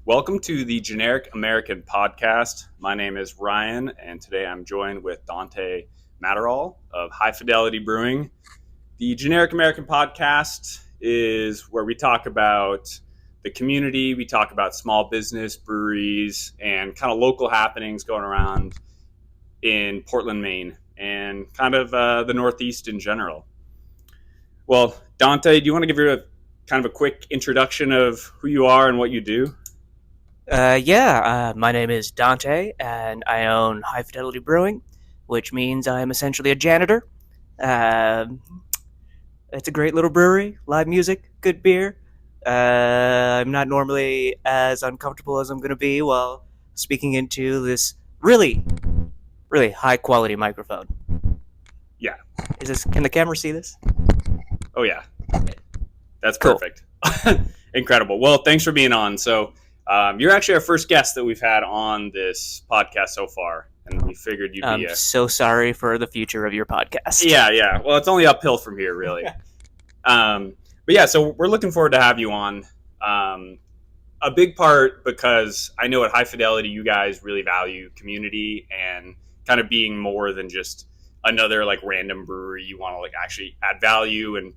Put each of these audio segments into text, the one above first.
Welcome to the Generic American Podcast. My name is Ryan, and today I'm joined with Dante Matterall of Hi-Fidelity Brewing. The Generic American Podcast is where we talk about the community, we talk about small business, breweries, and kind of local happenings going around in Portland, Maine, and kind of the Northeast in general. Well, Dante, do you want to give your kind of a quick introduction of who you are and what you do? My name is Dante, and I own Hi-Fidelity Brewing, which means I'm essentially a janitor. Um it's a great little brewery, live music, good beer. I'm not normally as uncomfortable as I'm going to be while speaking into this really high quality microphone. Yeah. Can the camera see this? Oh, yeah. That's Cool. perfect. Incredible. Well, thanks for being on. So, you're actually our first guest that we've had on this podcast so far, and we figured you'd I'm be so sorry for the future of your podcast. Yeah. Well, it's only uphill from here, really. But yeah, so we're looking forward to have you on. A big part because I know at High Fidelity you guys really value community and kind of being more than just another like random brewery. You want to like actually add value and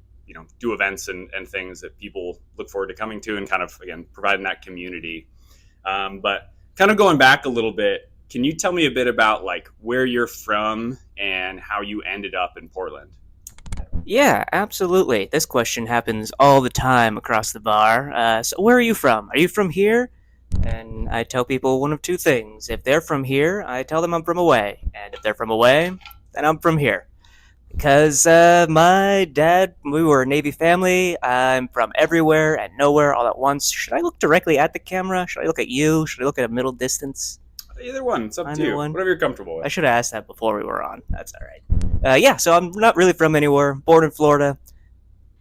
do events and things that people look forward to coming to and kind of again providing that community. But kind of going back a little bit, can you tell me a bit about like where you're from and how you ended up in Portland? Yeah, absolutely. This question happens all the time across the bar. So, where are you from? Are you from here? And I tell people one of two things. If they're from here, I tell them I'm from away. And if they're from away, then I'm from here. Because my dad, we were a Navy family. I'm from everywhere and nowhere all at once. Should I look directly at the camera? Should I look at you? Should I look at a middle distance? Either one. It's up to Either you. one. Whatever you're comfortable I with. should have asked that before we were on. That's all right. So I'm not really from anywhere. Born in Florida.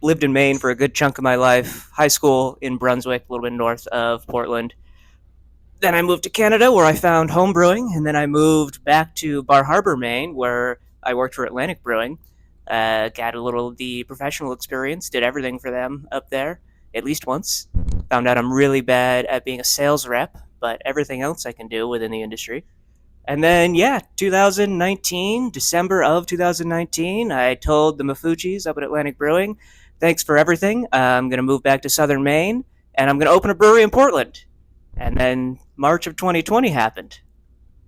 Lived in Maine for a good chunk of my life. High school in Brunswick, a little bit north of Portland. Then I moved to Canada, where I found home brewing, and then I moved back to Bar Harbor, Maine, where I worked for Atlantic Brewing. Got a little of the professional experience, did everything for them up there, at least once. Found out I'm really bad at being a sales rep, but everything else I can do within the industry. And then, 2019, December of 2019, I told the Mafuchis up at Atlantic Brewing, thanks for everything. I'm going to move back to southern Maine, and I'm going to open a brewery in Portland. And then March of 2020 happened.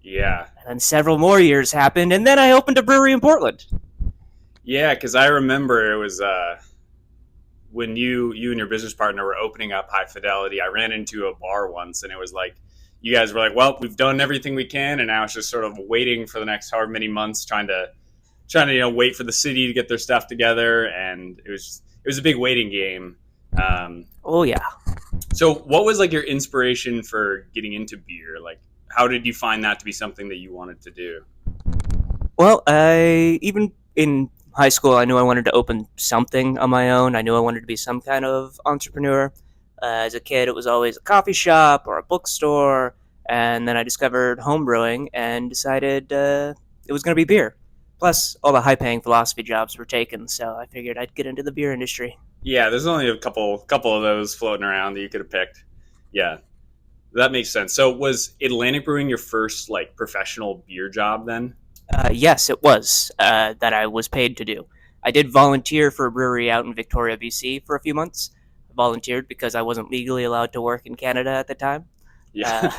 Yeah. And then several more years happened, and then I opened a brewery in Portland. Yeah, because I remember it was when you and your business partner were opening up High Fidelity. I ran into a bar once, and it was like you guys were like, "Well, we've done everything we can, and now it's just sort of waiting for the next however many months, trying to wait for the city to get their stuff together." And it was a big waiting game. Oh, yeah. So, what was like your inspiration for getting into beer? Like, how did you find that to be something that you wanted to do? Well, even in high school, I knew I wanted to open something on my own. I knew I wanted to be some kind of entrepreneur. As a kid, it was always a coffee shop or a bookstore, and then I discovered home brewing and decided it was going to be beer. Plus, all the high-paying philosophy jobs were taken, so I figured I'd get into the beer industry. Yeah, there's only a couple of those floating around that you could have picked. Yeah, that makes sense. So, was Atlantic Brewing your first like professional beer job then? Yes, it was that I was paid to do. I did volunteer for a brewery out in Victoria, BC for a few months. I volunteered because I wasn't legally allowed to work in Canada at the time. Yeah.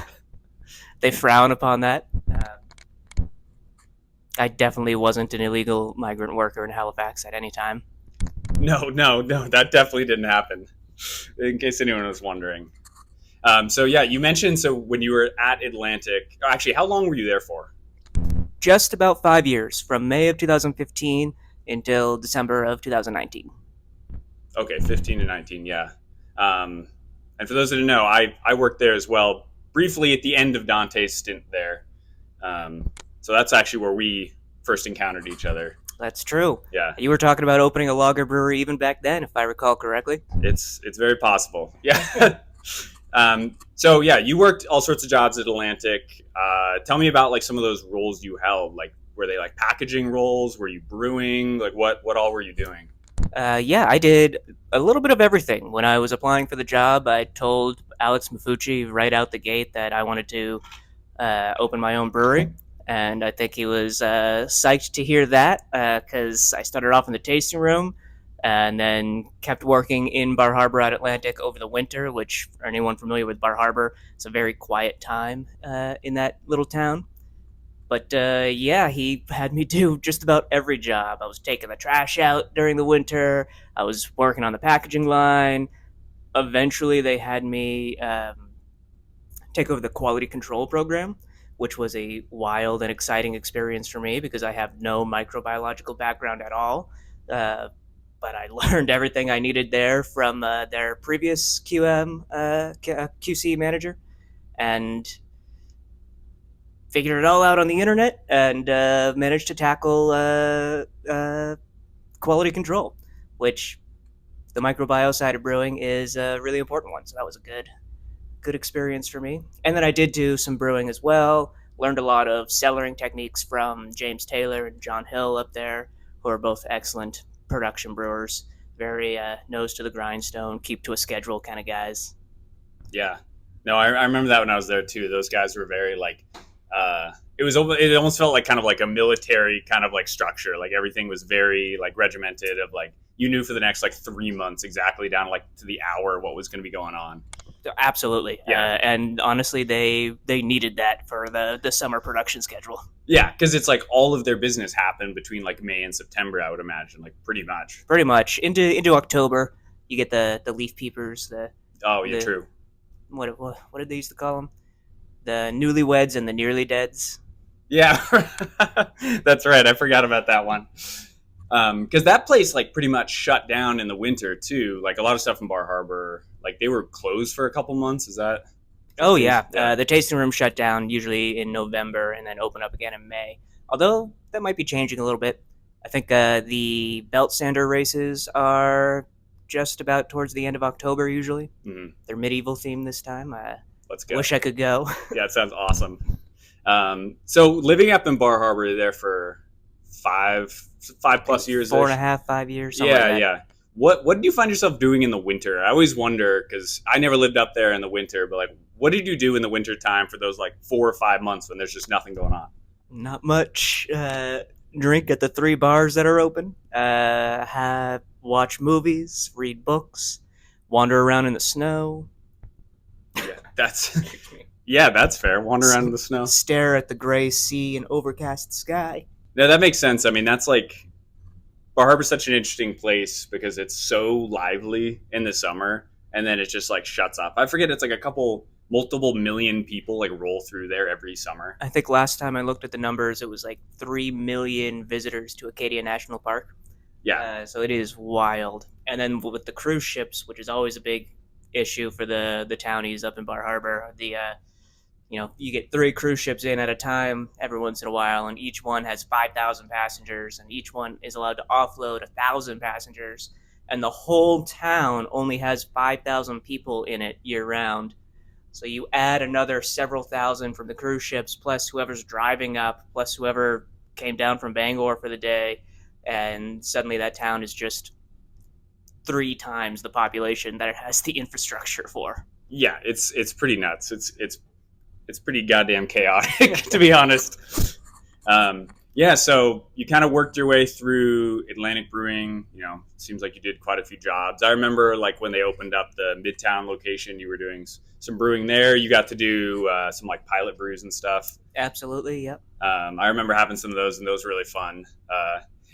They frown upon that. I definitely wasn't an illegal migrant worker in Halifax at any time. No, that definitely didn't happen. In case anyone was wondering. So yeah, you mentioned so when you were at Atlantic. Actually, how long were you there for? Just about 5 years, from May of 2015 until December of 2019. Okay, 15 to 19. Yeah. And for those that didn't know, I worked there as well, briefly at the end of Dante's stint there. So that's actually where we first encountered each other. That's true. Yeah. You were talking about opening a lager brewery even back then, if I recall correctly. It's very possible. Yeah. So yeah, you worked all sorts of jobs at Atlantic. Tell me about like some of those roles you held. Like, were they like packaging roles? Were you brewing? Like, what all were you doing? Yeah, I did a little bit of everything. When I was applying for the job, I told Alex Mafucci right out the gate that I wanted to open my own brewery. And I think he was psyched to hear that because I started off in the tasting room and then kept working in Bar Harbor at Atlantic over the winter, which, for anyone familiar with Bar Harbor, it's a very quiet time in that little town. But yeah, he had me do just about every job. I was taking the trash out during the winter. I was working on the packaging line. Eventually, they had me take over the quality control program, which was a wild and exciting experience for me because I have no microbiological background at all. Uh, but I learned everything I needed there from their previous QC manager, and figured it all out on the internet and managed to tackle quality control, which the microbiome side of brewing is a really important one. So that was a good experience for me. And then I did do some brewing as well. Learned a lot of cellaring techniques from James Taylor and John Hill up there, who are both excellent production brewers. Very nose to the grindstone, keep to a schedule kind of guys. Yeah. No, I remember that when I was there too. Those guys were very like, it almost felt like kind of like a military kind of like structure. Like everything was very like regimented of like, you knew for the next like 3 months exactly down like to the hour what was going to be going on. Absolutely. Yeah. And honestly, they needed that for the summer production schedule. Yeah, because it's like all of their business happened between like May and September, I would imagine, like pretty much. Pretty much into October, you get the leaf peepers. Oh, yeah, The true. what did they used to call them? The newlyweds and the nearly deads. Yeah, that's right. I forgot about that one. Because that place like pretty much shut down in the winter too. Like a lot of stuff in Bar Harbor, like they were closed for a couple months. Is that? Oh yeah, Yeah. the tasting room shut down usually in November and then open up again in May. Although that might be changing a little bit. I think the belt sander races are just about towards the end of October usually. Mhm. They're medieval themed this time. I Let's go. wish I could go. Yeah, it sounds awesome. So living up in Bar Harbor there for five plus years. 4.5, 5 years. Something Yeah, like that. yeah. What did you find yourself doing in the winter? I always wonder because I never lived up there in the winter, but like, what did you do in the winter time for those like 4 or 5 months when there's just nothing going on? Not much. Drink at the 3 bars that are open. Watch movies, read books, wander around in the snow, Yeah, that's yeah, that's fair. Wander around in the snow. stare at the gray sea and overcast sky. No, that makes sense. I mean, that's like Bar Harbor's such an interesting place because it's so lively in the summer, and then it just like shuts up. I forget it's like a couple multiple million people like roll through there every summer. I think last time I looked at the numbers, it was like 3 million visitors to Acadia National Park. Yeah, So it is wild. And then with the cruise ships, which is always a big issue for the townies up in Bar Harbor, you get 3 cruise ships in at a time every once in a while, and each one has 5,000 passengers, and each one is allowed to offload 1,000 passengers, and the whole town only has 5,000 people in it year round. So you add another several thousand from the cruise ships, plus whoever's driving up, plus whoever came down from Bangor for the day, and suddenly that town is just 3 times the population that it has the infrastructure for. yeah, it's pretty nuts. It's pretty goddamn chaotic to be honest. Yeah, so you kind of worked your way through Atlantic Brewing. You know, seems like you did quite a few jobs. I remember like when they opened up the Midtown location, you were doing some brewing there. You got to do some like pilot brews and stuff. Absolutely, yep. I remember having some of those, and those were really fun.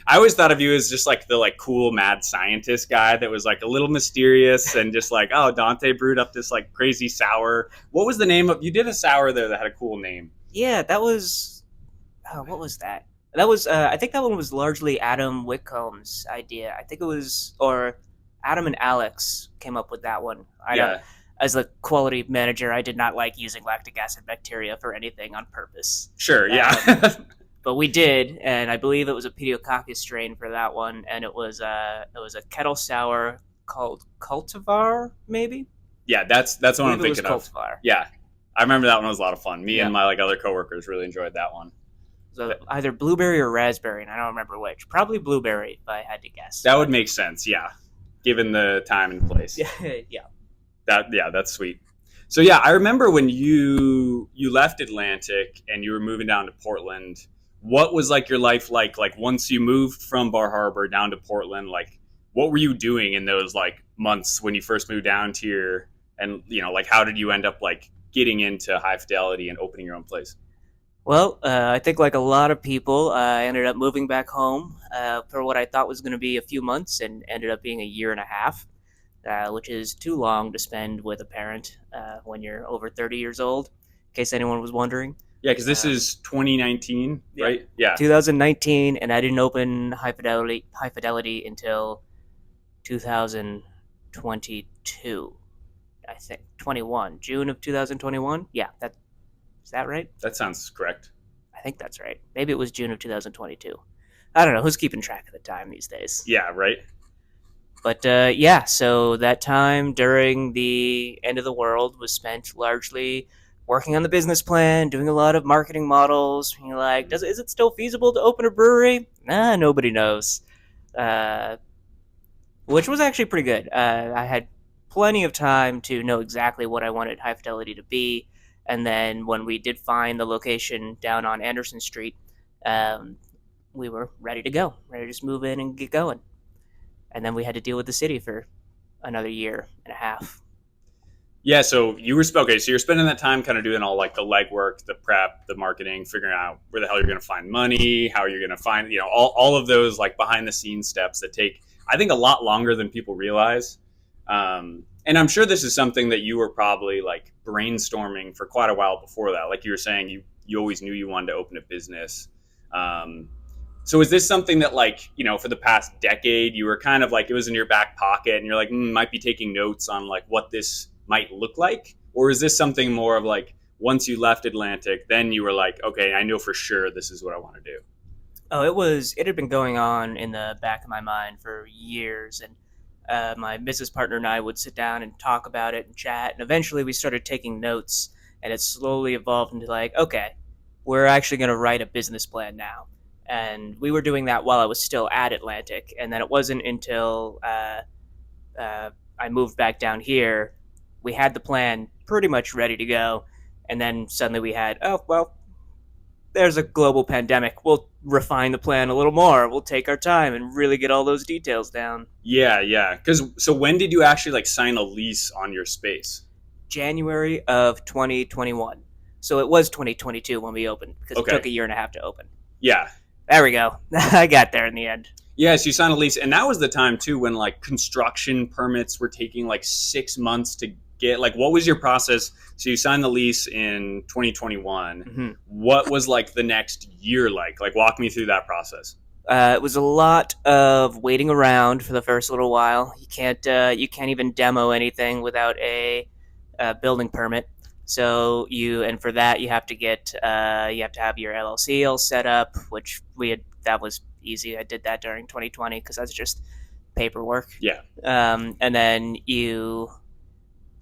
I always thought of you as just like the like cool mad scientist guy that was like a little mysterious and just like, oh, Dante brewed up this like crazy sour. What was the name of? You did a sour there that had a cool name. Yeah, that was. What was that? That was. I think that one was largely Adam Whitcomb's idea. I think it was, or Adam and Alex came up with that one. Yeah, As a quality manager, I did not like using lactic acid bacteria for anything on purpose. sure. Yeah. But we did, and I believe it was a Pediococcus strain for that one, and it was a kettle sour called Cultivar, maybe. Yeah, that's the one I'm I believe it thinking was of. Cultivar. Yeah, I remember that one was a lot of fun. Me Yeah. and my like other coworkers really enjoyed that one. It was So either blueberry or raspberry, and I don't remember which. Probably blueberry, if I had to guess. That would make sense, yeah, given the time and place. Yeah. That's sweet. So yeah, I remember when you left Atlantic and you were moving down to Portland. What was like your life like once you moved from Bar Harbor down to Portland? Like, what were you doing in those like months when you first moved down here? And like how did you end up like getting into Hi-Fidelity and opening your own place? Well, I think like a lot of people, I ended up moving back home for what I thought was going to be a few months and ended up being a year and a half, which is too long to spend with a parent when you're over 30 years old, in case anyone was wondering. Yeah, because this is 2019, right? Yeah. 2019, and I didn't open Hi-Fidelity until 2022, I think. 21. June of 2021? Yeah, is that right? That sounds correct. I think that's right. Maybe it was June of 2022. I don't know. Who's keeping track of the time these days? Yeah, right. But so that time during the end of the world was spent largely working on the business plan, doing a lot of marketing models. You're like, is it still feasible to open a brewery? Nah, nobody knows. Which was actually pretty good. I had plenty of time to know exactly what I wanted Hi-Fidelity to be. And then when we did find the location down on Anderson Street, we were ready to go, ready to just move in and get going. And then we had to deal with the city for another year and a half. Yeah, so you were okay. So you're spending that time kind of doing all like the legwork, the prep, the marketing, figuring out where the hell you're going to find money, how you're going to find, all of those like behind the scenes steps that take, I think, a lot longer than people realize. And I'm sure this is something that you were probably like brainstorming for quite a while before that. Like you were saying, you always knew you wanted to open a business. So is this something that like, for the past decade, you were kind of like, it was in your back pocket and you're like, might be taking notes on like what this might look like? Or is this something more of like, once you left Atlantic, then you were like, okay, I know for sure this is what I want to do? Oh, it had been going on in the back of my mind for years. And my business partner and I would sit down and talk about it and chat. And eventually we started taking notes and it slowly evolved into like, okay, we're actually going to write a business plan now. And we were doing that while I was still at Atlantic. And then it wasn't until I moved back down here, we had the plan pretty much ready to go. And then suddenly we had, there's a global pandemic. We'll refine the plan a little more. We'll take our time and really get all those details down. Yeah. So when did you actually like sign a lease on your space? January of 2021. So it was 2022 when we opened because It took a year and a half to open. Yeah. There we go. I got there in the end. Yes, you signed a lease. And that was the time too when like construction permits were taking like 6 months to get. Like, what was your process? So you signed the lease in 2021. Mm-hmm. What was like the next year like? Like, walk me through that process. It was a lot of waiting around for the first little while. You can't even demo anything without a building permit. So for that you have to have your LLC all set up, which that was easy. I did that during 2020 because that's just paperwork. Yeah. And then we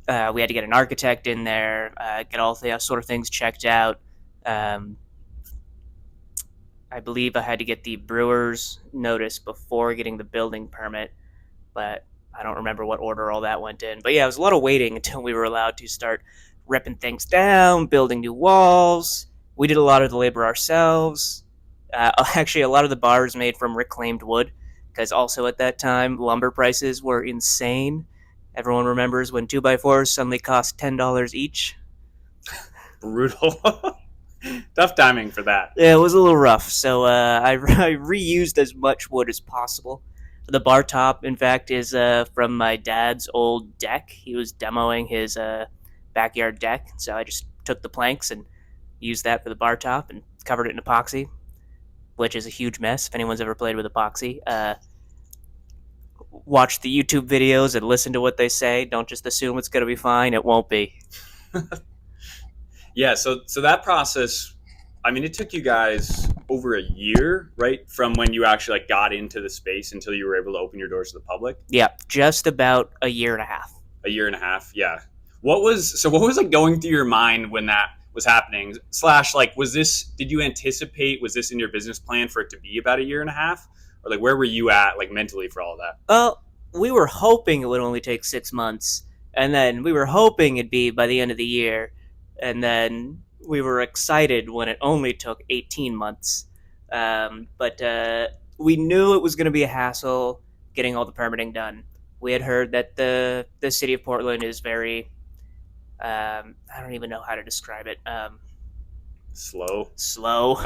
had to get an architect in there, get all the sort of things checked out. I believe I had to get the brewer's notice before getting the building permit, but I don't remember what order all that went in. But yeah, it was a lot of waiting until we were allowed to start ripping things down, building new walls. We did a lot of the labor ourselves. Actually, a lot of the bar is made from reclaimed wood, because also at that time, lumber prices were insane. Everyone remembers when 2x4s suddenly cost $10 each. Brutal. Tough timing for that. Yeah, it was a little rough. So I reused as much wood as possible. The bar top, in fact, is from my dad's old deck. He was demoing his backyard deck, so I just took the planks and used that for the bar top and covered it in epoxy, which is a huge mess if anyone's ever played with epoxy. Watch the YouTube videos and listen to what they say. Don't just assume it's going to be fine. It won't be. Yeah, so that process, I mean, it took you guys over a year, right? From when you actually like got into the space until you were able to open your doors to the public? Yeah, just about a year and a half. A year and a half, yeah. What was like going through your mind when that was happening. Slash, like, was this? Did you anticipate? Was this in your business plan for it to be about a year and a half, or like where were you at, like mentally for all of that? Well, we were hoping it would only take 6 months, and then we were hoping it'd be by the end of the year, and then we were excited when it only took 18 months. But we knew it was going to be a hassle getting all the permitting done. We had heard that the city of Portland is very, I don't even know how to describe it, Slow. slow.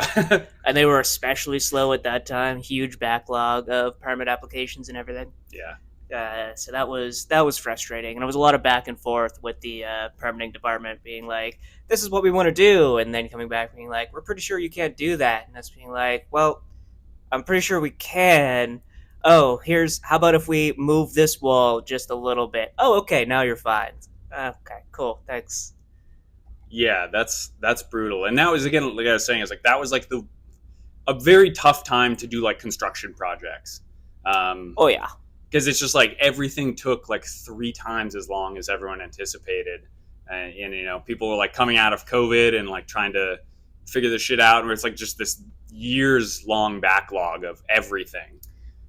And they were especially slow at that time. Huge backlog of permit applications and everything. Yeah. So that was frustrating, and it was a lot of back and forth with the permitting department being like, "This is what we want to do," and then coming back being like, "We're pretty sure you can't do that," and us being like, "Well, I'm pretty sure we can. Oh, how about if we move this wall just a little bit? Oh, okay, now you're fine. Okay, cool, thanks." Yeah, that's brutal. And that was, again, like I was saying, is like that was like the a very tough time to do like construction projects. Oh yeah, Because it's just like everything took like three times as long as everyone anticipated, and you know, people were like coming out of COVID and like trying to figure this shit out, where it's like just this years long backlog of everything.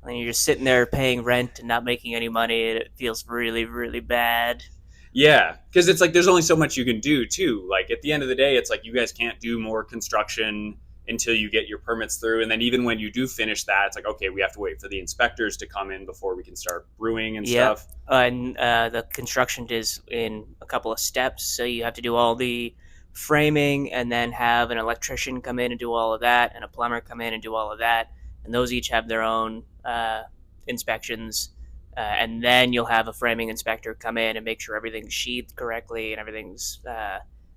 and you're just sitting there paying rent and not making any money, and it feels really, really bad. Yeah, because it's like there's only so much you can do too. Like at the end of the day, it's like you guys can't do more construction until you get your permits through, and then even when you do finish that, it's like, okay, we have to wait for the inspectors to come in before we can start brewing and Yep. stuff. And the construction is in a couple of steps, so you have to do all the framing and then have an electrician come in and do all of that, and a plumber come in and do all of that, and those each have their own inspections. And then you'll have a framing inspector come in and make sure everything's sheathed correctly and everything's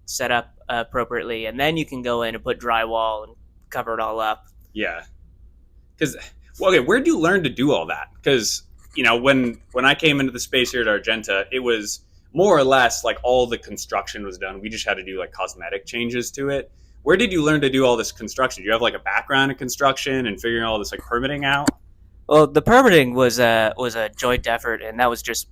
set up appropriately, and then you can go in and put drywall and cover it all up. Yeah, because well, okay, where did you learn to do all that? Because you know, when I came into the space here at Argenta, it was more or less like all the construction was done. We just had to do like cosmetic changes to it. Where did you learn to do all this construction? Do you have like a background in construction and figuring all this like permitting out? Well, the permitting was a joint effort, and that was just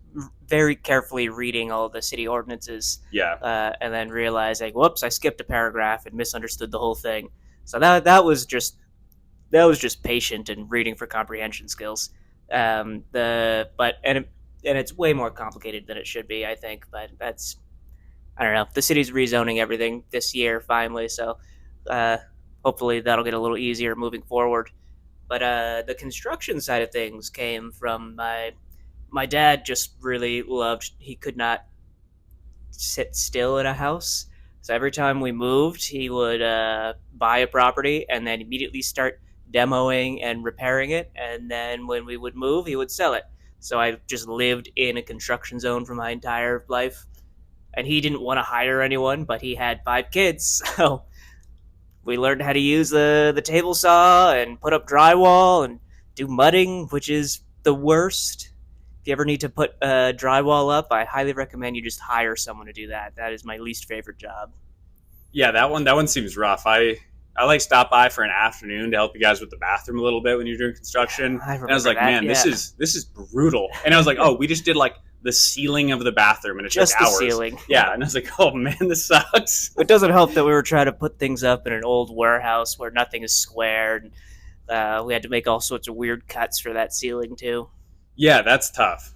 very carefully reading all the city ordinances, Yeah, and then realizing, whoops, I skipped a paragraph and misunderstood the whole thing. So that was just patient and reading for comprehension skills. The but and it's way more complicated than it should be, I think. But that's, I don't know. The city's rezoning everything this year finally, so uh, hopefully that'll get a little easier moving forward. But the construction side of things came from my dad. Just really loved. He could not sit still in a house. So every time we moved, he would buy a property and then immediately start demoing and repairing it. And then when we would move, he would sell it. So I just lived in a construction zone for my entire life. And he didn't want to hire anyone, but he had 5 kids. So we learned how to use the table saw and put up drywall and do mudding, which is the worst. If you ever need to put drywall up, I highly recommend you just hire someone to do that. That is my least favorite job. yeah, that one seems rough. I like stop by for an afternoon to help you guys with the bathroom a little bit when you're doing construction. I And I was remember like, that, man, yeah. this is brutal. And I was like, oh, we just did like the ceiling of the bathroom and it Just took the hours. ceiling. Yeah, and I was like, oh man, this sucks. It doesn't help that we were trying to put things up in an old warehouse where nothing is square, and we had to make all sorts of weird cuts for that ceiling too. Yeah, that's tough.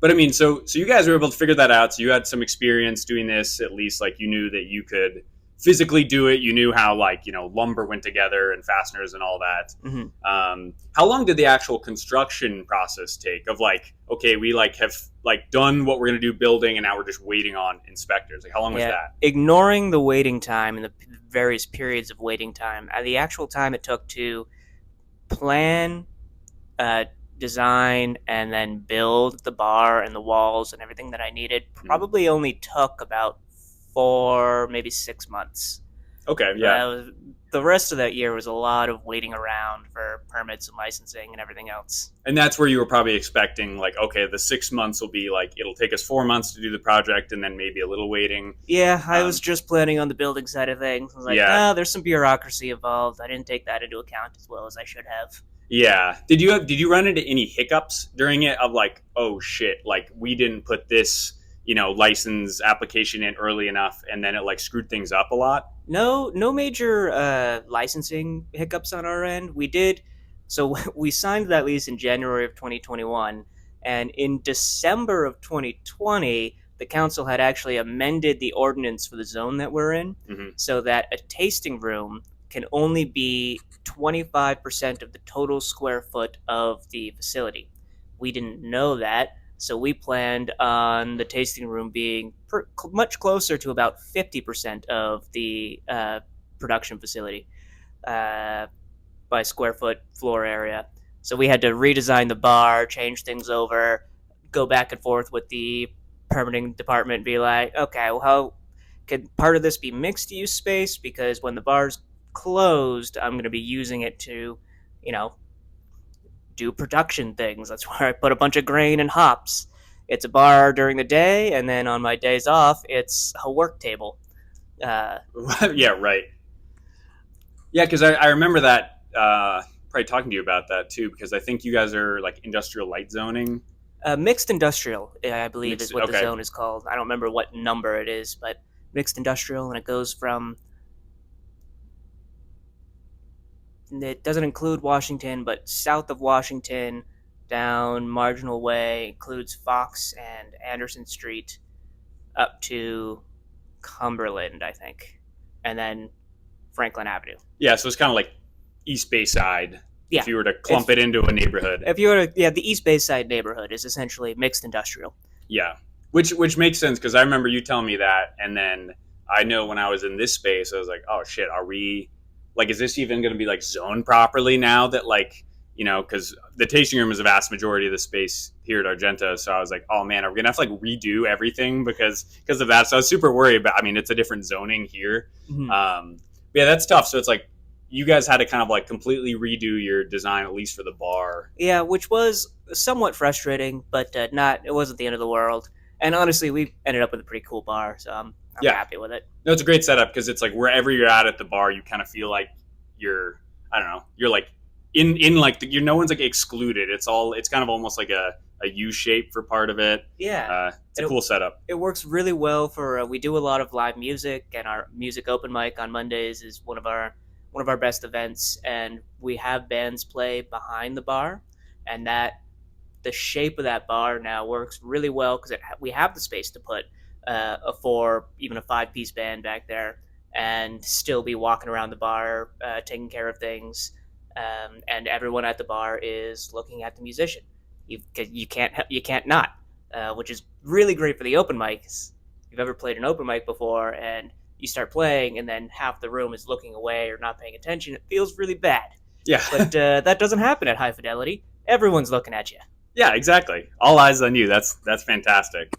But I mean, so you guys were able to figure that out. So you had some experience doing this, at least like you knew that you could physically do it. You knew how like, you know, lumber went together and fasteners and all that. Mm-hmm. How long did the actual construction process take of like, okay, we like have like done what we're going to do building and now we're just waiting on inspectors. Like how long was Yeah, that? ignoring the waiting time and the various periods of waiting time, the actual time it took to plan, uh, design, and then build the bar and the walls and everything that I needed probably only took about 4, maybe 6 months. Okay, yeah. The rest of that year was a lot of waiting around for permits and licensing and everything else. And that's where you were probably expecting like, okay, the 6 months will be like, it'll take us 4 months to do the project and then maybe a little waiting. Yeah, I was just planning on the building side of things. I was like, Yeah. no, there's some bureaucracy involved. I didn't take that into account as well as I should have. Yeah. Did you run into any hiccups during it of like, oh shit, like we didn't put this, license application in early enough, and then it like screwed things up a lot? No major licensing hiccups on our end. We did, so we signed that lease in January of 2021, and in December of 2020, the council had actually amended the ordinance for the zone that we're in, Hmm. so that a tasting room can only be 25% of the total square foot of the facility. We didn't know that, so we planned on the tasting room being much closer to about 50% of the production facility uh, by square foot floor area. So we had to redesign the bar, change things over, go back and forth with the permitting department, be like, okay, well, how could part of this be mixed use space? Because when the bar's closed, I'm going to be using it to, you know, do production things. That's where I put a bunch of grain and hops. It's a bar during the day, and then on my days off, it's a work table. Uh, Yeah, right. Yeah, because I remember that, probably talking to you about that too, because I think you guys are like industrial light zoning. Mixed industrial, I believe, is Mixed. what the Okay. zone is called. I don't remember what number it is, but mixed industrial, and it goes from. It doesn't include Washington, but south of Washington, down Marginal Way, includes Fox and Anderson Street, up to Cumberland, I think, and then Franklin Avenue. Yeah, so it's kind of like East Bay side Yeah, if you were to if clump it into a neighborhood. if you were to, yeah, the East Bay Side neighborhood is essentially mixed industrial. Yeah, which makes sense because I remember you telling me that, and then I know when I was in this space, I was like, oh shit, are we like, is this even going to be like zoned properly now that like because the tasting room is a vast majority of the space here at Argenta, so I was like, oh man, are we gonna have to like redo everything because of that? So I was super worried, but I mean, it's a different zoning here. Mm-hmm. But yeah, that's tough. So it's like you guys had to kind of like completely redo your design, at least for the bar. Yeah, which was somewhat frustrating, but not. It wasn't the end of the world. And honestly, we ended up with a pretty cool bar, so I'm Yeah, happy with it. no, it's a great setup because it's like wherever you're at the bar, you kind of feel like you're, I don't know, you're like in like you're no one's like excluded. It's kind of almost like a U shape for part of it. Yeah, It's a cool setup. it works really well for. We do a lot of live music, and our music open mic on Mondays is one of our best events. And we have bands play behind the bar, and that the shape of that bar now works really well because we have the space to put a four, even a five-piece band back there, and still be walking around the bar, taking care of things, and everyone at the bar is looking at the musician. You can't not, which is really great for the open mics. If you've ever played an open mic before and you start playing and then half the room is looking away or not paying attention, it feels really bad. Yeah, But that doesn't happen at Hi-Fidelity. Everyone's looking at you. yeah, exactly. All eyes on you. That's fantastic.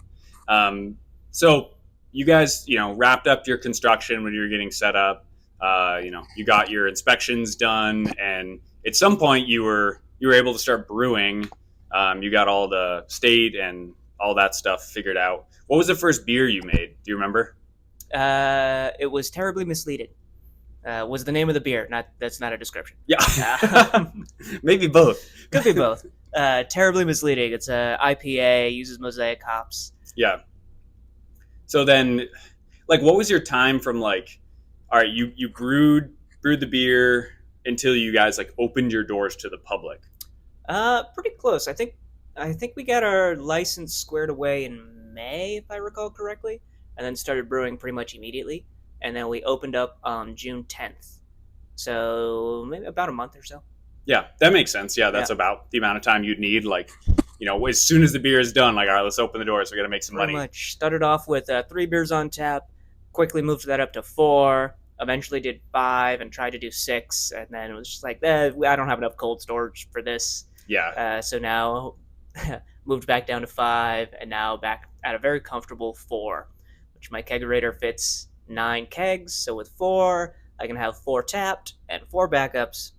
So you guys, wrapped up your construction when you were getting set up. You got your inspections done, and at some point you were able to start brewing. You got all the state and all that stuff figured out. What was the first beer you made? Do you remember? It was terribly misleading. Was the name of the beer? That's not a description. Yeah, maybe both. Could be both. Terribly misleading. It's a IPA, uses mosaic hops. Yeah. So then, like, what was your time from like, all right, you brewed the beer until you guys like opened your doors to the public? Pretty close. I think we got our license squared away in May, if I recall correctly, and then started brewing pretty much immediately. And then we opened up on June 10th. So maybe about a month or so. Yeah, that makes sense. Yeah, that's Yeah. about the amount of time you'd need. Like, as soon as the beer is done, like, all right, let's open the doors. We're gonna make some Pretty money. much started off with 3 beers on tap, quickly moved that up to 4, eventually did 5 and tried to do 6, and then it was just like, I don't have enough cold storage for this. Yeah, So now moved back down to 5, and now back at a very comfortable 4, which my kegerator fits 9 kegs. So with 4, I can have 4 tapped and 4 backups,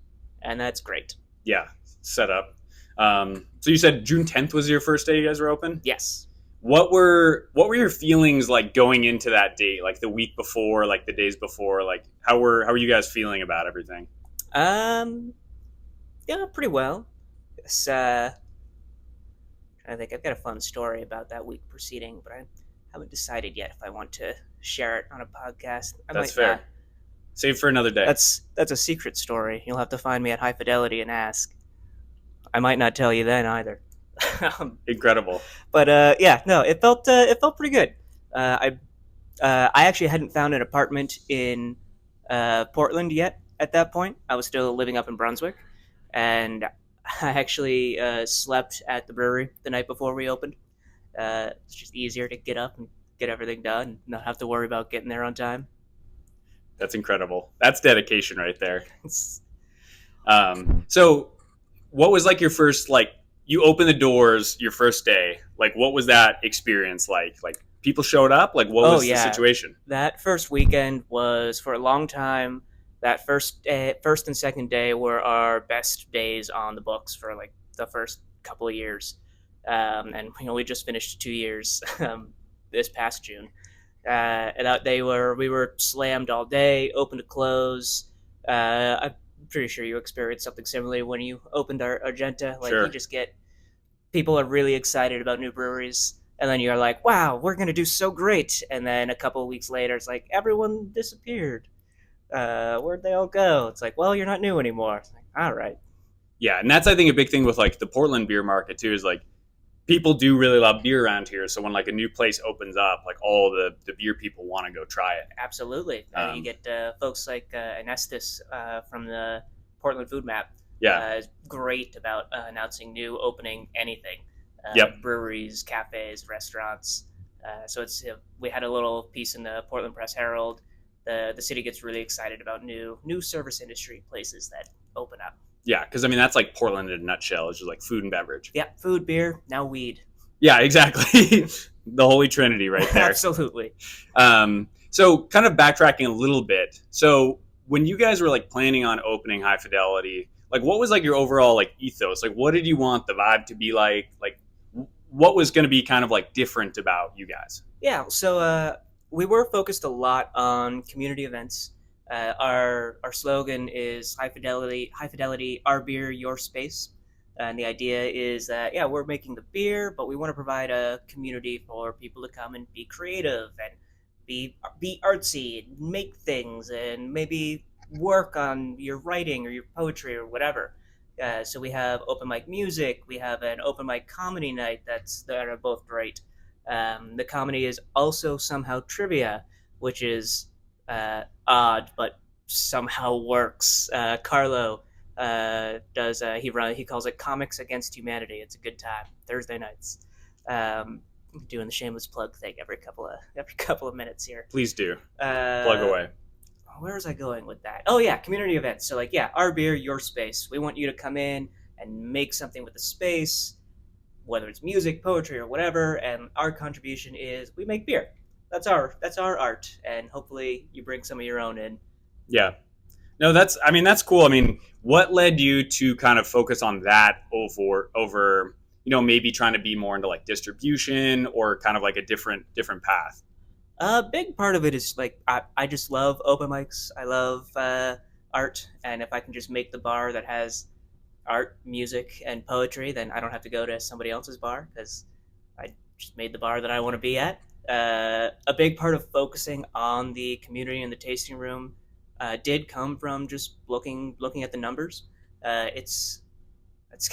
and that's great. yeah, set up. So you said June 10th was your first day you guys were open. Yes. What were your feelings like going into that date, like the week before, like the days before, like how were you guys feeling about everything? Yeah, pretty well. It's, I think I've got a fun story about that week preceding, but Haven't decided yet if I want to share it on a podcast. I That's might not. fair. Save for another day. That's a secret story. You'll have to find me at Hi-Fidelity and ask. I might not tell you then either. um, Incredible. but yeah, no, it felt pretty good. I actually hadn't found an apartment in Portland yet. At that point, I was still living up in Brunswick, and I actually slept at the brewery the night before we opened. It's just easier to get up and get everything done, and not have to worry about getting there on time. That's incredible. That's dedication right there. It's, So what was like your first, like, you opened the doors your first day, like what was that experience like people showed up, like what oh was the yeah, situation? that first weekend was for a long time. That first and second day were our best days on the books for like the first couple of years, and we just finished 2 years this past June. And that we were slammed all day, open to close. I'm pretty sure you experienced something similar when you opened our Argenta. Like you Sure. just get people are really excited about new breweries, and then you're like, wow, we're gonna do so great. And then a couple of weeks later, it's like everyone disappeared. Where'd they all go? It's like, well, you're not new anymore. It's like, all right. Yeah, and that's I think a big thing with like the Portland beer market too, is like people do really love beer around here, so when like a new place opens up, like all the beer people want to go try it. Absolutely. You get folks like Anestis from the Portland Food Map. Yeah. Is great about announcing new opening anything. Yep. Breweries, cafes, restaurants. So we had a little piece in the Portland Press Herald. The city gets really excited about new service industry places that open up. Yeah, because I mean that's like Portland in a nutshell. It's just like food and beverage. Yeah, food, beer, now weed. Yeah, exactly. The holy trinity right there. Absolutely. So kind of backtracking a little bit. So when you guys were like planning on opening Hi-Fidelity, like what was like your overall like ethos? Like what did you want the vibe to be like? Like what was going to be kind of like different about you guys? Yeah, so we were focused a lot on community events. Our slogan is high fidelity, our beer, your space. And the idea is that yeah, we're making the beer, but we want to provide a community for people to come and be creative and be artsy, and make things, and maybe work on your writing or your poetry or whatever. So we have open mic music. We have an open mic comedy night that are both great. The comedy is also somehow trivia, which is odd, but somehow works. Carlo he calls it Comics Against Humanity. It's a good time. Thursday nights. Doing the shameless plug thing every couple of minutes here. Please do. Plug away. Where was I going with that? Oh yeah, community events. So like yeah, our beer, your space. We want you to come in and make something with the space, whether it's music, poetry, or whatever. And our contribution is we make beer. That's our art, and hopefully you bring some of your own in. Yeah. No, that's cool. I mean, what led you to kind of focus on that over maybe trying to be more into like distribution or kind of like a different path? A big part of it is like I just love open mics. I love art, and if I can just make the bar that has art, music, and poetry, then I don't have to go to somebody else's bar because I just made the bar that I want to be at. A big part of focusing on the community and the tasting room did come from just looking at the numbers. It's it's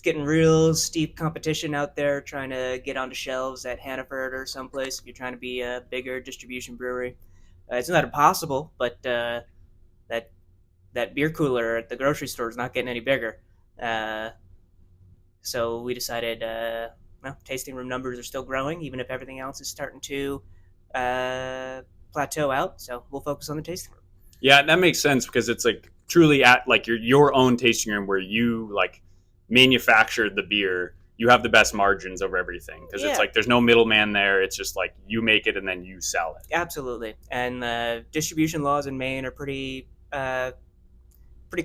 getting real steep competition out there trying to get onto shelves at Hannaford or someplace if you're trying to be a bigger distribution brewery. It's not impossible, but that beer cooler at the grocery store is not getting any bigger. So we decided, tasting room numbers are still growing, even if everything else is starting to plateau out. So we'll focus on the tasting room. Yeah, that makes sense because it's like truly at like your own tasting room where you like manufactured the beer. You have the best margins over everything because it's like there's no middleman there. It's just like you make it and then you sell it. Absolutely, and distribution laws in Maine are pretty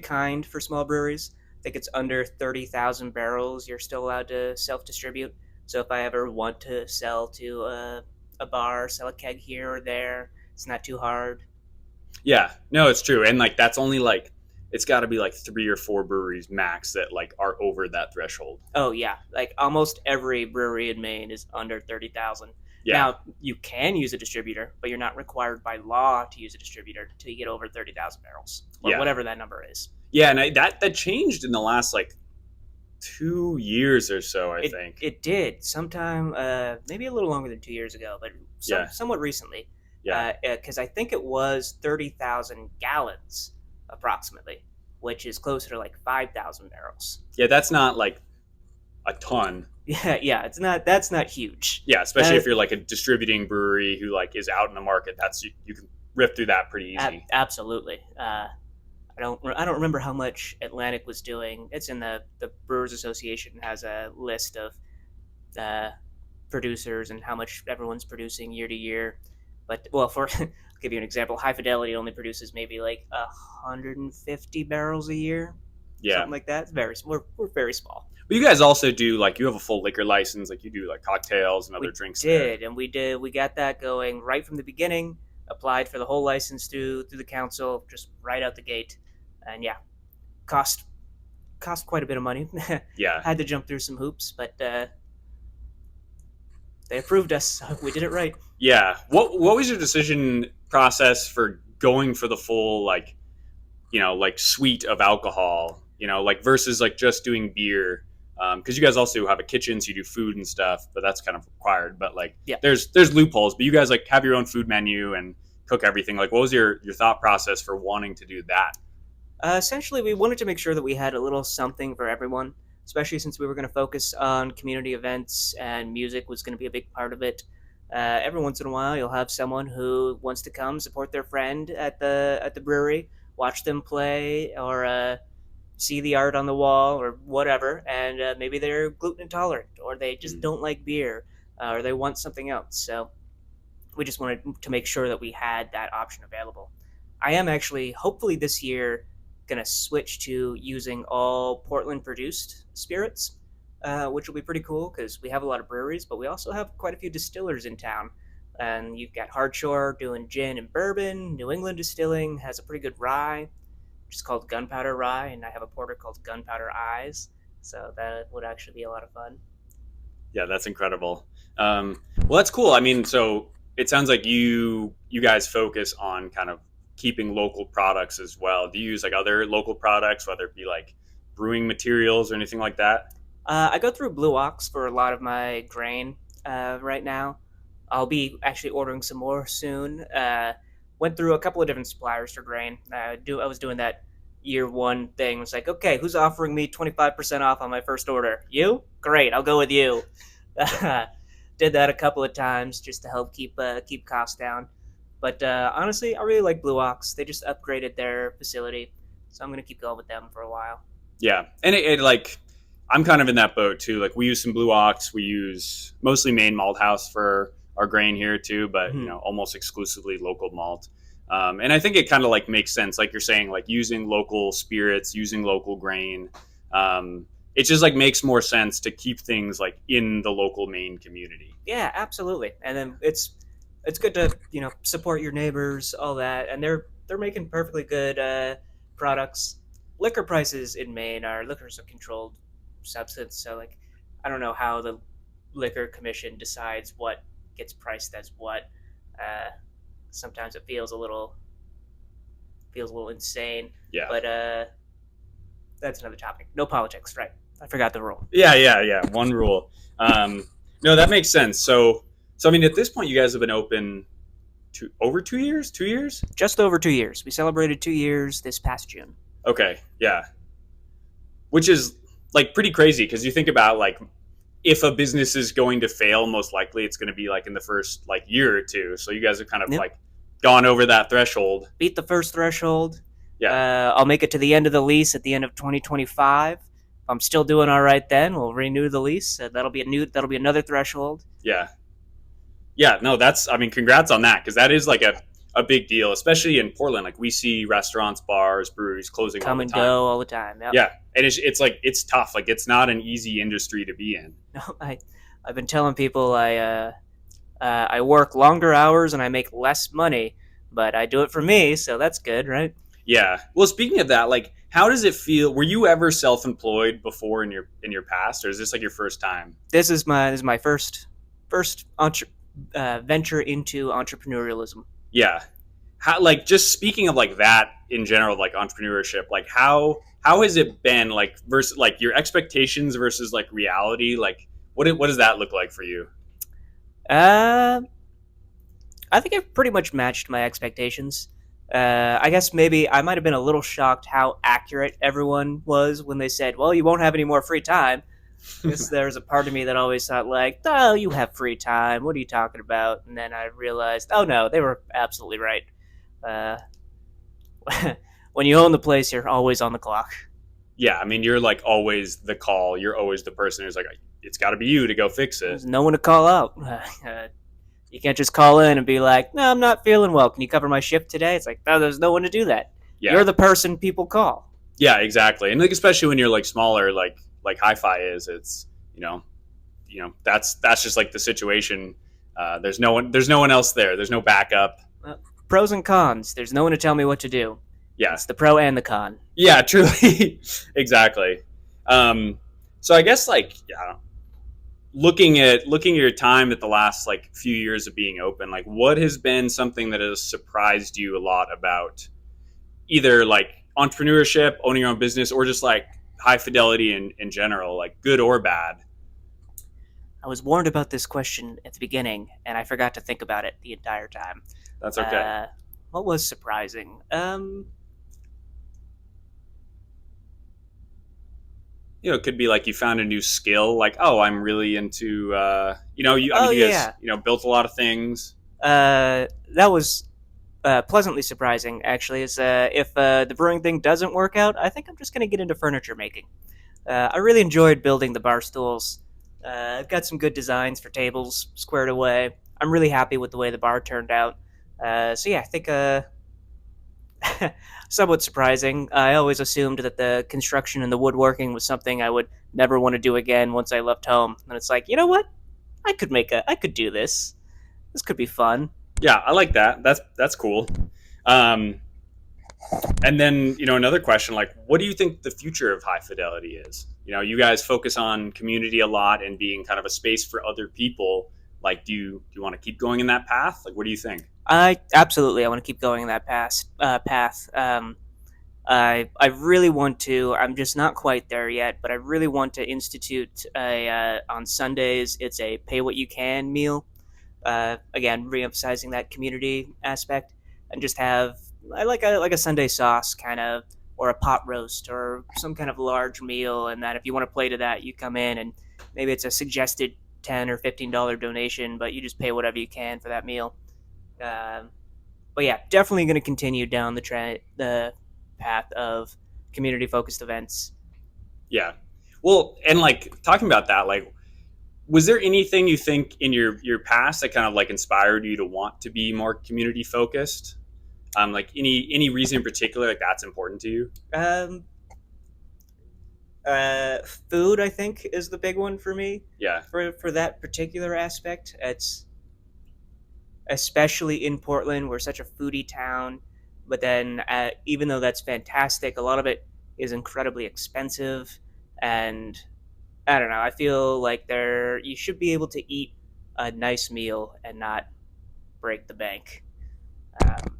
kind for small breweries. I think it's under 30,000 barrels you're still allowed to self-distribute. So if I ever want to sell to a bar, sell a keg here or there, it's not too hard. Yeah, no, it's true. And like that's only like it's got to be like 3 or 4 breweries max that like are over that threshold. Oh yeah, like almost every brewery in Maine is under 30,000. Yeah. Now, you can use a distributor, but you're not required by law to use a distributor until you get over 30,000 barrels or Yeah. whatever that number is. Yeah. And that changed in the last like 2 years or so, I It think. it did sometime, maybe a little longer than 2 years ago, but Yeah. somewhat recently, Yeah. because I think it was 30,000 gallons approximately, which is closer to like 5,000 barrels. Yeah. That's not like a ton. Yeah, yeah, it's not that's not huge. Yeah. Especially Uh, if you're like a distributing brewery who like is out in the market, you can rip through that pretty easy. Absolutely. I don't remember how much Atlantic was doing. It's in the Brewers Association has a list of uh, producers and how much everyone's producing year to year. But well, for I'll give you an example, Hi-Fidelity only produces maybe like 150 barrels a year, Yeah. something like that. We're very small. But you guys also do like you have a full liquor license, like you do like cocktails and other We drinks there. did, and we got that going right from the beginning. Applied for the whole license through the council, just right out the gate, and yeah, cost quite a bit of money. Yeah. Had to jump through some hoops, but they approved us. So we did it right. Yeah. What was your decision process for going for the full like like suite of alcohol, like versus like just doing beer? Because you guys also have a kitchen, so you do food and stuff, but that's kind of required. But like, Yeah. there's loopholes. But you guys like have your own food menu and cook everything. Like, what was your thought process for wanting to do that? Essentially, we wanted to make sure that we had a little something for everyone, especially since we were going to focus on community events and music was going to be a big part of it. Every once in a while, you'll have someone who wants to come support their friend at the brewery, watch them play, or see the art on the wall, or whatever. And maybe they're gluten intolerant, or they just Mm. don't like beer, or they want something else. So we just wanted to make sure that we had that option available. I am actually, hopefully this year, going to switch to using all Portland produced spirits, which will be pretty cool because we have a lot of breweries, but we also have quite a few distillers in town. And you've got Hardshore doing gin and bourbon. New England Distilling has a pretty good rye, which is called Gunpowder Rye, and I have a porter called Gunpowder Eyes. So that would actually be a lot of fun. Yeah, that's incredible. Well, that's cool. I mean, so it sounds like you guys focus on kind of keeping local products as well. Do you use like other local products, whether it be like brewing materials or anything like that? I go through Blue Ox for a lot of my grain right now. I'll be actually ordering some more soon. Went through a couple of different suppliers for grain. I was doing that year one thing. It was like, okay, who's offering me 25% off on my first order? You? Great, I'll go with you. Did that a couple of times just to help keep costs down. But honestly, I really like Blue Ox. They just upgraded their facility, so I'm gonna keep going with them for a while. Yeah, and it like I'm kind of in that boat too. Like we use some Blue Ox. We use mostly Maine Malt House for our grain here too, but Mhm. almost exclusively local malt. And I think it kind of like makes sense, like you're saying, like using local spirits, using local grain. It just like makes more sense to keep things like in the local Maine community. Yeah, absolutely. And then it's good to support your neighbors, all that, and they're making perfectly good products. Liquor prices in Maine are liquor's a controlled substance, so like I don't know how the liquor commission decides what gets priced as what. Uh, Sometimes it feels a little insane, Yeah. but that's another topic. No politics, right? I forgot the rule. Yeah. One rule. No, that makes sense. So I mean, at this point, you guys have been open over 2 years. 2 years. Just over 2 years. We celebrated 2 years this past June. Okay. Yeah. Which is like pretty crazy because you think about like if a business is going to fail, most likely it's going to be like in the first like year or two. So you guys have kind of Yep. like gone over that threshold. Beat the first threshold. Yeah. I'll make it to the end of the lease at the end of 2025. If I'm still doing all right, then we'll renew the lease. That'll be another threshold. Yeah. Yeah. No, I mean, congrats on that because that is like a big deal, especially in Portland. Like we see restaurants, bars, breweries closing Come all and the time. go all the time. Yep. Yeah. And it's like, it's tough. Like it's not an easy industry to be in. No, I've been telling people I work longer hours and I make less money, but I do it for me, so that's good, right? Yeah. Well, speaking of that, like, how does it feel? Were you ever self-employed before in your past, or is this like your first time? This is my first venture into entrepreneurialism. Yeah. How, like, just speaking of like that in general, like entrepreneurship, like how has it been like versus like your expectations versus like reality? Like what does that look like for you? Uh, I think it pretty much matched my expectations. I guess maybe I might have been a little shocked how accurate everyone was when they said, "Well, you won't have any more free time." I guess there's a part of me that always thought like, "Oh, you have free time. What are you talking about?" And then I realized, oh no, they were absolutely right. Uh, when you own the place, you're always on the clock. Yeah, I mean, you're like always the call. You're always the person who's like, it's got to be you to go fix it. There's no one to call out. You can't just call in and be like, "No, I'm not feeling well. Can you cover my shift today?" It's like, no, there's no one to do that. Yeah, You're the person people call. yeah, exactly. And like especially when you're like smaller, like Hi-Fi is, it's that's just like the situation. There's no one else there. There's no backup. Pros and cons. There's no one to tell me what to do. Yeah, It's the pro and the con. yeah, truly, exactly. Um, so I guess like yeah, looking at your time at the last like few years of being open, like what has been something that has surprised you a lot about either like entrepreneurship, owning your own business, or just like Hi-Fidelity in general, like good or bad? I was warned about this question at the beginning, and I forgot to think about it the entire time. That's okay. Uh, what was surprising? It could be like you found a new skill, like oh, I'm really into I Oh mean you guys yeah, built a lot of things. that was pleasantly surprising. Actually, is if the brewing thing doesn't work out, I think I'm just going to get into furniture making. I really enjoyed building the bar stools. I've got some good designs for tables squared away. I'm really happy with the way the bar turned out. So yeah, I think somewhat surprising. I always assumed that the construction and the woodworking was something I would never want to do again once I left home. And it's like, you know what? I could do this. This could be fun. Yeah, I like that. That's cool. Um, and then another question, like what do you think the future of Hi-Fidelity is? You guys focus on community a lot and being kind of a space for other people. Like do you want to keep going in that path? Like what do you think? I want to keep going in that path. I really want to. I'm just not quite there yet, but I really want to institute a on Sundays. It's a pay what you can meal. Again, reemphasizing that community aspect, and just have I like a Sunday sauce kind of, or a pot roast, or some kind of large meal, and that if you want to play to that, you come in and maybe it's a suggested $10 or $15 donation, but you just pay whatever you can for that meal. Um, but yeah, definitely going to continue down the path of community focused events. Yeah. Well, and like talking about that, like was there anything you think in your past that kind of like inspired you to want to be more community focused? Like any reason in particular like that's important to you? Um, Food, I think, is the big one for me. Yeah. For that particular aspect, it's especially in Portland. We're such a foodie town, but then even though that's fantastic, a lot of it is incredibly expensive, and I don't know. I feel like there you should be able to eat a nice meal and not break the bank. Um,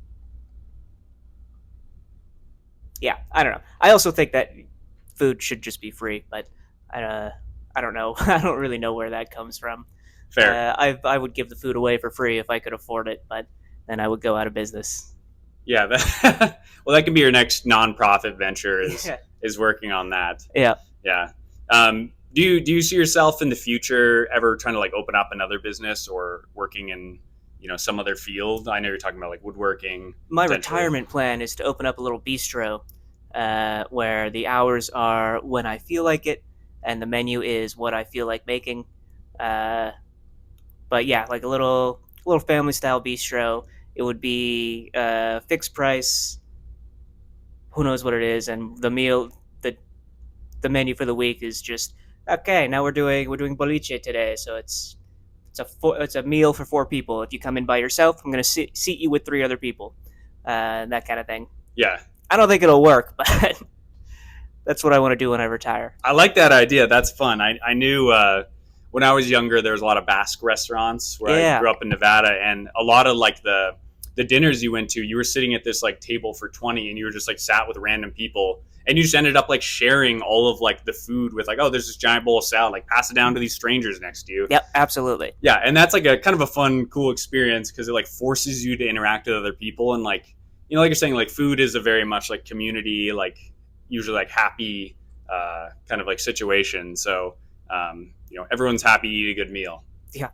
yeah, I don't know. I also think that food should just be free, but I don't know. I don't really know where that comes from. Fair. I would give the food away for free if I could afford it, but then I would go out of business. Yeah. Well, that can be your next nonprofit venture is Yeah. is working on that. Yeah. Yeah. Do you see yourself in the future ever trying to like open up another business or working in some other field? I know you're talking about like woodworking. My Potentially. retirement plan is to open up a little bistro where the hours are when I feel like it, and the menu is what I feel like making. Uh, but yeah, like a little family style bistro. It would be fixed price. Who knows what it is, and the menu for the week is just okay. Now we're doing boliche today, so it's a meal for 4 people. If you come in by yourself, I'm gonna seat you with 3 other people, that kind of thing. Yeah. I don't think it'll work, but that's what I want to do when I retire. I like that idea. That's fun. I knew when I was younger, there was a lot of Basque restaurants where I Yeah. grew up in Nevada, and a lot of like the dinners you went to, you were sitting at this like table for 20, and you were just like sat with random people, and you just ended up like sharing all of like the food with like, oh, there's this giant bowl of salad, like pass it down to these strangers next to you. Yep, absolutely. Yeah, and that's like a kind of a fun, cool experience because it like forces you to interact with other people, and like, like you're saying, like food is a very much like community, like usually like happy kind of like situation. So everyone's happy to eat a good meal. Yeah.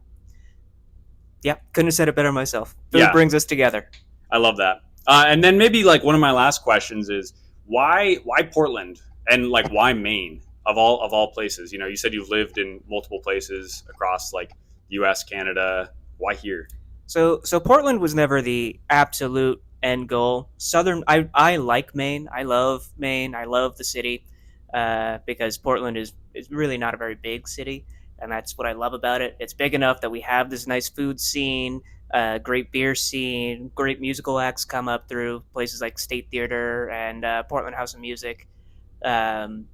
Yeah, couldn't have said it better myself. Food Yeah. brings us together. I love that. And then maybe like one of my last questions is why Portland, and like why Maine of all places? You said you've lived in multiple places across like U.S., Canada. Why here? So Portland was never the absolute end goal. I like Maine. I love Maine. I love the city because Portland is really not a very big city, and that's what I love about it. It's big enough that we have this nice food scene, great beer scene, great musical acts come up through places like State Theater and Portland House of Music. Um,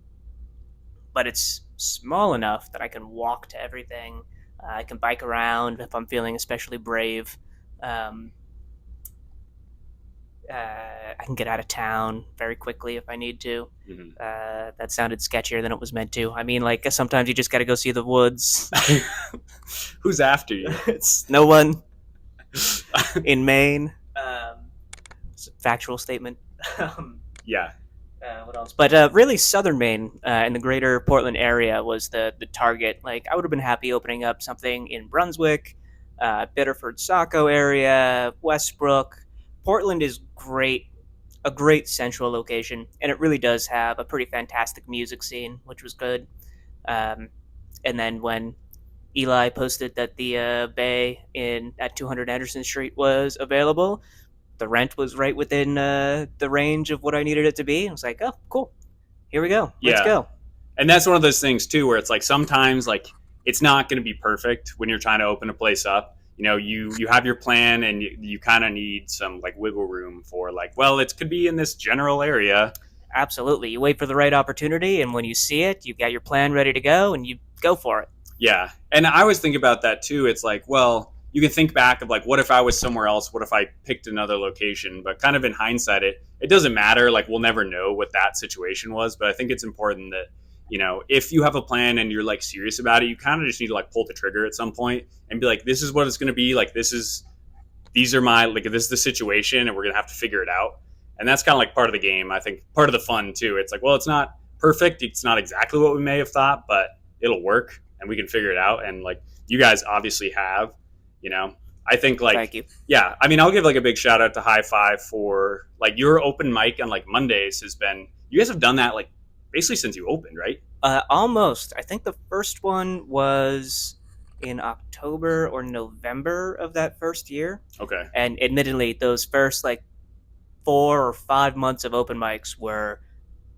but it's small enough that I can walk to everything. I can bike around if I'm feeling especially brave. Um, I can get out of town very quickly if I need to. Mm-hmm. That sounded sketchier than it was meant to. I mean, like sometimes you just got to go see the woods. Who's after you? It's no one in Maine. It's a factual statement. Yeah. What else? But really, southern Maine and the greater Portland area was the target. Like, I would have been happy opening up something in Brunswick, Biddeford, Saco area, Westbrook. Portland is a great central location, and it really does have a pretty fantastic music scene, which was good. And then when Eli posted that the bay at 200 Anderson Street was available, the rent was right within the range of what I needed it to be. I was like, oh, cool. Here we go. Let's go. And that's one of those things too, where it's like sometimes like it's not going to be perfect when you're trying to open a place up. You have your plan, and you kind of need some like wiggle room for like, well, it could be in this general area. Absolutely. You wait for the right opportunity, and when you see it, you've got your plan ready to go, and you go for it. Yeah. And I always think about that too. It's like, well, you can think back of like, what if I was somewhere else? What if I picked another location? But kind of in hindsight, it doesn't matter. Like, we'll never know what that situation was. But I think it's important that, if you have a plan and you're like serious about it, you kind of just need to like pull the trigger at some point and be like, this is what it's going to be. Like, these are my, like, this is the situation, and we're going to have to figure it out. And that's kind of like part of the game. I think part of the fun too. It's like, well, it's not perfect. It's not exactly what we may have thought, but it'll work and we can figure it out. And like, you guys obviously have, I think like, thank you. Yeah, I mean, I'll give like a big shout out to High Five for like your open mic on like Mondays has been, you guys have done that like basically since you opened, right? Almost. I think the first one was in October or November of that first year. Okay. And admittedly, those first like 4 or 5 months of open mics were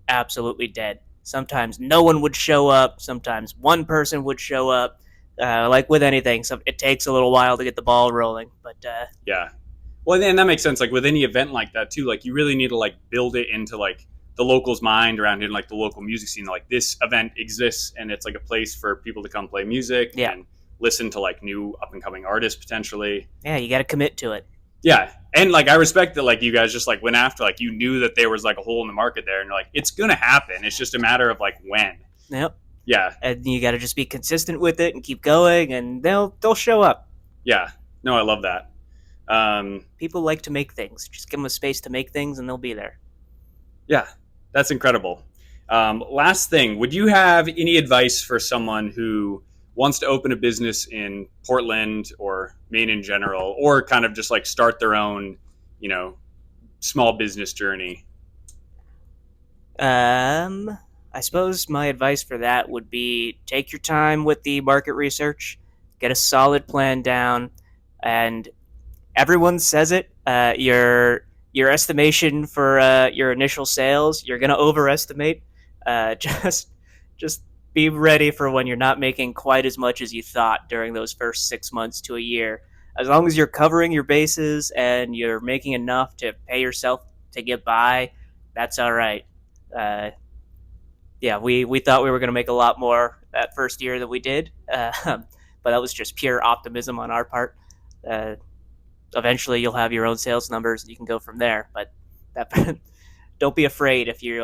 absolutely dead. Sometimes no one would show up. Sometimes one person would show up. Like with anything, so it takes a little while to get the ball rolling. But yeah, well, and that makes sense. Like with any event like that too, like you really need to like build it into like the locals' mind around here, like the local music scene. Like this event exists, and it's like a place for people to come play music and listen to like new up and coming artists potentially. Yeah, you got to commit to it. Yeah, and like I respect that, like you guys just like went after, like you knew that there was like a hole in the market there, and you're like, it's gonna happen. It's just a matter of like when. Yep. Yeah, and you got to just be consistent with it and keep going, and they'll show up. Yeah, no, I love that. People like to make things. Just give them a space to make things, and they'll be there. Yeah, that's incredible. Last thing, would you have any advice for someone who wants to open a business in Portland or Maine in general, or kind of just like start their own, small business journey? I suppose my advice for that would be take your time with the market research, get a solid plan down, and everyone says it. Your estimation for your initial sales, you're going to overestimate. Just be ready for when you're not making quite as much as you thought during those first 6 months to a year. As long as you're covering your bases and you're making enough to pay yourself to get by, that's all right. Yeah, we thought we were going to make a lot more that first year that we did, but that was just pure optimism on our part. Uh, Eventually, you'll have your own sales numbers, and you can go from there. But that, don't be afraid if you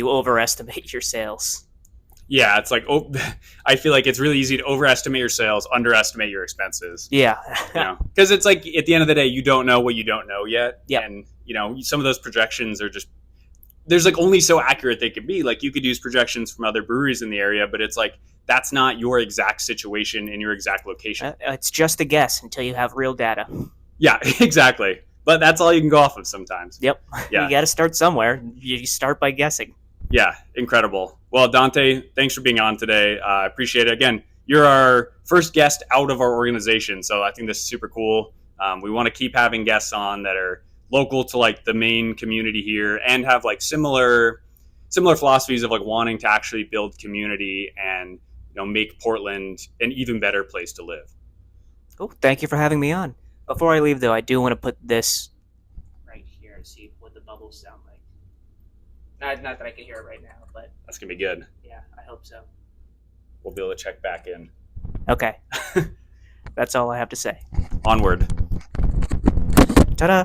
overestimate your sales. Yeah, it's like I feel like it's really easy to overestimate your sales, underestimate your expenses. Yeah, because it's like at the end of the day, you don't know what you don't know yet. Yeah. And some of those projections are just there's like only so accurate they can be. Like you could use projections from other breweries in the area, but it's like that's not your exact situation in your exact location. It's just a guess until you have real data. Yeah, exactly. But that's all you can go off of sometimes. Yep. Yeah. You got to start somewhere. You start by guessing. Yeah, incredible. Well, Dante, thanks for being on today. I appreciate it. Again, you're our first guest out of our organization, so I think this is super cool. We want to keep having guests on that are local to like the main community here and have like similar philosophies of like wanting to actually build community and make Portland an even better place to live. Cool. Thank you for having me on. Before I leave, though, I do want to put this right here and see what the bubbles sound like. Not that I can hear it right now, but that's gonna be good. Yeah, I hope so. We'll be able to check back in. Okay. That's all I have to say. Onward. Ta-da!